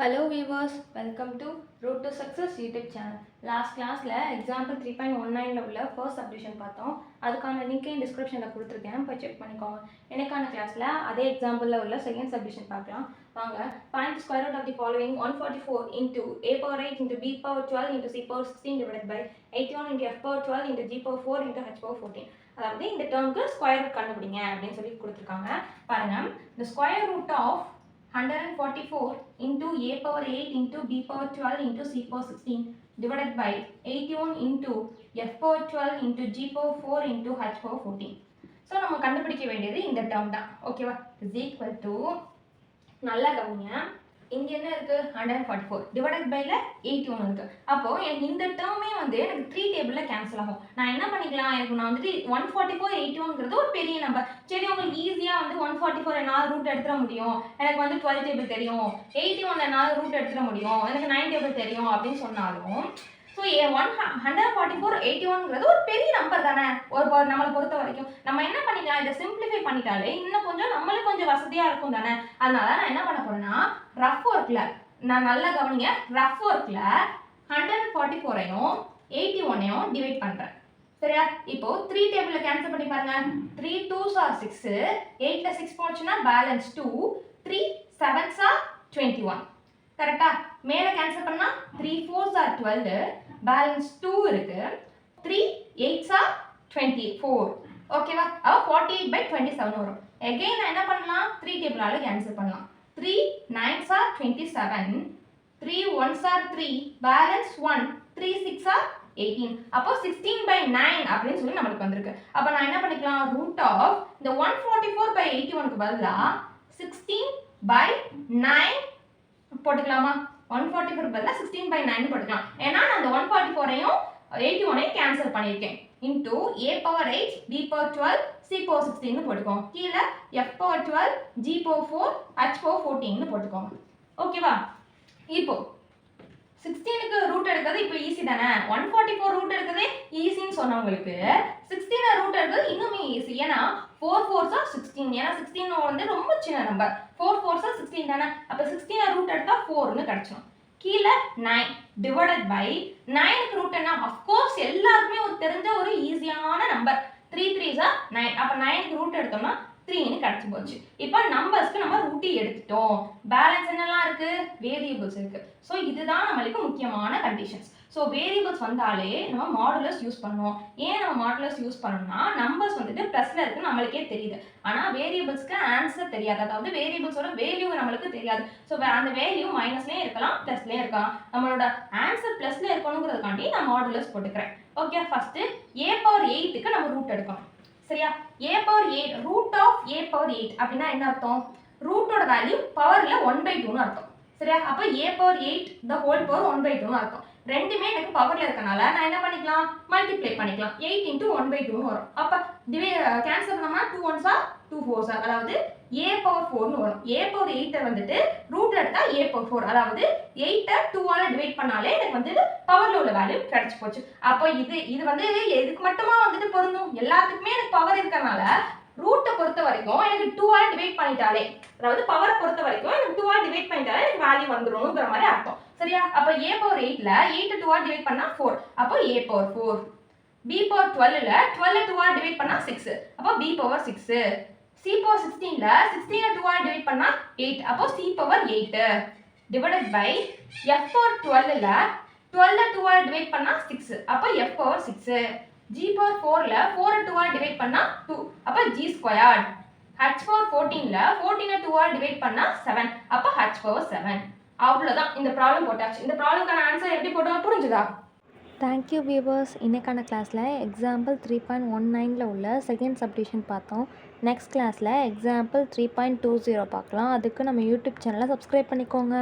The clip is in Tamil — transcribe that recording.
Hello viewers, welcome to Road to Success YouTube channel. Last classல example 3.19ல உள்ள first subdivision பார்த்தோம். அதுக்கான லிங்க் டிஸ்கிரிப்ஷனில் கொடுத்துருக்கேன், போய் செக் பண்ணிக்கோங்க. எனக்கான கிளாஸில் அதே எக்ஸாம்பிளில் உள்ள செகண்ட் சப்டிவிஷன் பார்க்கலாம். வாங்க, find the square root of the following 144 into a power 8 into b power 12 into c power 16 divided by 81 into f power 12 into g power 4 into h power 14. அதாவது இந்த டேர்முக்கு ஸ்கொயர் ரூட் கண்டுபிடிங்க அப்படின்னு சொல்லி கொடுத்துருக்காங்க. பாருங்க, the square root of 144 into a power 8 into b power 12 into c power 16 divided by 81 into f power 12 into g power 4 into h power 14. So நம்ம கண்டுபிடிக்க வேண்டியது இந்த டேர்ம் தான். ஓகேவா? is equal to, நல்லா கவனிங்க, இங்க என்ன இருக்கு? 144 டிவைடட் பைல 81 இருக்கு. அப்போ எனக்கு இந்த டேர்மே வந்து எனக்கு 3 டேபிள்ல கேன்சல் ஆகும். நான் என்ன பண்ணிக்கலாம்? நான் வந்துட்டு 144 81ங்கிறது ஒரு பெரிய நம்பர். சரி, உங்களுக்கு ஈஸியா வந்து 144 என்னால் ரூட் எடுத்துட முடியும், எனக்கு வந்து 12 டேபிள் தெரியும், 81 என்னால் ரூட் எடுத்துட முடியும், எனக்கு 9 டேபிள் தெரியும் அப்படின்னு சொன்னாலும், ஸோ 144 81ங்கிறது ஒரு பெரிய நம்பர் தானே நம்மளை பொறுத்த வரைக்கும். நம்ம என்ன பண்ணிக்கலாம்? இதை சிம்பிளிஃபை பண்ணிட்டாலே இன்னும் கொஞ்சம் நம்மளுக்கு கொஞ்சம் வசதியாக இருக்கும் தானே. அதனால நான் என்ன பண்ண போறேன்னா, ரஃப் ஒர்க்கில், நான் நல்லா கவனிங்க, ரஃப் ஒர்க்கில் 144ஐயும் 81ஐயும் டிவைட் பண்ணுறேன். சரியா? இப்போ 3 டேபிளில் கேன்சல் பண்ணி பாருங்க. 3 2s are 6, 8ல 6 போச்சுன்னா பேலன்ஸ் 2, 3 7s are 21. கரெக்டா? மேலே கேன்சல் பண்ணா 3 4s are 12, பேலன்ஸ் 2 இருக்கு, 3 8s are 24. ஓகேவா? அப்போ 48/27 வரும். again நான் என்ன பண்ணலாம்? 3 டேபிளால கேன்சல் பண்ணலாம். 3 9s are 27, 3 1s are 3, balance 1, 3 6 are 18. அப்போ 16/9 அப்படின்னு சொல்லி நமக்கு வந்திருக்கு. அப்போ நான் என்ன பண்ணிக்கலாம்? ரூட் ஆஃப் இந்த 144/81க்கு பதிலா 16/9 போட்டுக்கலாமா? 144 பதிலா 16/9 போட்டுக்கலாம். ஏன்னா நான் அந்த 144ஐயும் 81ஐயும் கேன்சல் பண்ணியிருக்கேன். Into a power 8 b power 12 c power 16 போட்டுக்கோங்க. கீழே f power 12 g power 4 h power 14 போட்டுக்கோங்க. ஓகேவா? இப்போ 16க்கு ரூட் எடுக்கிறது இப்போ ஈஸி தானே. 144 ரூட் எடுக்கிறதே ஈஸின்னு சொன்னவங்களுக்கு 16 ரூட் எடுக்கிறது இன்னுமே ஈஸி. ஏன்னா 4 4s are 16. ஏன்னா 16 வந்து ரொம்ப சின்ன நம்பர். 4 4s are 16 தானே. அப்போ 16 ரூட் எடுத்தா 4ன்னு கிடைச்சிடும். கீழே 9 டிவைடட் பை 9க்கு ரூட் என்ன? அஃப்கோர்ஸ் எல்லாருக்குமே ஒரு தெரிஞ்ச ஒரு ஈஸியான நம்பர் 3 3s are 9. அப்போ 9க்கு ரூட் எடுத்தோம்னா 3ன்னு கிடைச்சி போச்சு. இப்போ நம்பர்ஸ்க்கு நம்ம ரூட்டி எடுத்துட்டோம். பேலன்ஸ் என்னெல்லாம் இருக்கு? வேரியபிள்ஸ் இருக்கு. ஸோ இதுதான் நம்மளுக்கு முக்கியமான கண்டிஷன்ஸ். ஸோ வேரியபிள்ஸ் வந்தாலே நம்ம மாடுலஸ் யூஸ் பண்ணுவோம். ஏன் நம்ம மாடுலஸ் யூஸ் பண்ணோம்னா, நம்பர்ஸ் வந்துட்டு ப்ளஸ்ல இருக்கு நம்மளுக்கே தெரியுது, ஆனால் வேரியபிள்ஸ்க்கு ஆன்சர் தெரியாது. அதாவது வேரியபிள்ஸோட வேல்யூ நம்மளுக்கு தெரியாது. ஸோ அந்த வேல்யூ மைனஸ்லேயே இருக்கலாம், ப்ளஸ்லேயே இருக்கலாம். நம்மளோட ஆன்சர் ப்ளஸ்ல இருக்கணுங்கிறதுக்காண்டி நான் மாடுலஸ் போட்டுக்கிறேன். ஓகே, ஃபர்ஸ்ட் a power 8க்கு நம்ம ரூட் எடுக்கணும். சரியா? a power 8 root of a power 8 அப்படின்னா என்ன அர்த்தம்? ரூட்டோட வேல்யூ பவர்ல 1/2ன்னு அர்த்தம். சரியா? அப்போ a power 8 the whole power 1/2ன்னு அர்த்தம். ரெண்டுமே எனக்கு பவர்ல இருக்கனால நான் என்ன பண்ணிக்கலாம்? மல்டிப்ளை பண்ணிக்கலாம். 8 into 1/2ன்னு வரும். அப்போ கேன்சல் பண்ணோம்னா 2 1s are 2 4s are, அதாவது a power 4ன்னு வரும். a power 8 வந்துட்டு ரூட் எடுத்தா a power 4, அதாவது 8 2ஆல டிவைட் பண்ணாலே எனக்கு வந்து பவர்ல உள்ள வேல்யூ கிடைச்சு போச்சு. அப்போ இது வந்து எதுக்கு மட்டுமா வந்துட்டு பொருந்தும்? எல்லாத்துக்குமே எனக்கு பவர் இருக்கனால ரூட்டை பொறுத்த வரைக்கும் எனக்கு 2ஆல டிவைட் பண்ணிட்டாலே, அதாவது பவரை பொறுத்த வரைக்கும் எனக்கு 2ஆல டிவைட் பண்ணிட்டாலே எனக்கு வேல்யூ வந்துரும்ங்கிற மாதிரி அர்த்தம். சரியா? அப்போ a power 8ல 8 2ஆல டிவைட் பண்ணா 4, அப்போ a power 4. b power 12ல 12 2ஆல டிவைட் பண்ணா 6, அப்போ b power 6. c power 16ல 16 2ஆல டிவைட் பண்ணா 8, அப்போ c power 8 divided by f power 12ல 12 2ஆல டிவைட் பண்ணா 6, அப்போ f power 6. g power 4ல 4 2ஆல டிவைட் பண்ணா 2, அப்போ g ஸ்கொயர்ட். h power 14ல 14 2ஆல டிவைட் பண்ணா 7, அப்போ h power 7. அவ்வளோதான், இந்த ப்ராப்ளம் போட்டாச்சு. இந்த ப்ராப்ளம்க்கான ஆன்சர் எப்படி போட்டோம் புரிஞ்சுதா? Thank you viewers. இன்னைக்கான கிளாஸில் எக்ஸாம்பிள் 3.19ல் உள்ள செகண்ட் சப்டிவிஷன் பார்த்தோம். நெக்ஸ்ட் கிளாஸில் எக்ஸாம்பிள் 3.20 பார்க்கலாம். அதுக்கு நம்ம யூடியூப் சேனலை சப்ஸ்கிரைப் பண்ணிக்கோங்க.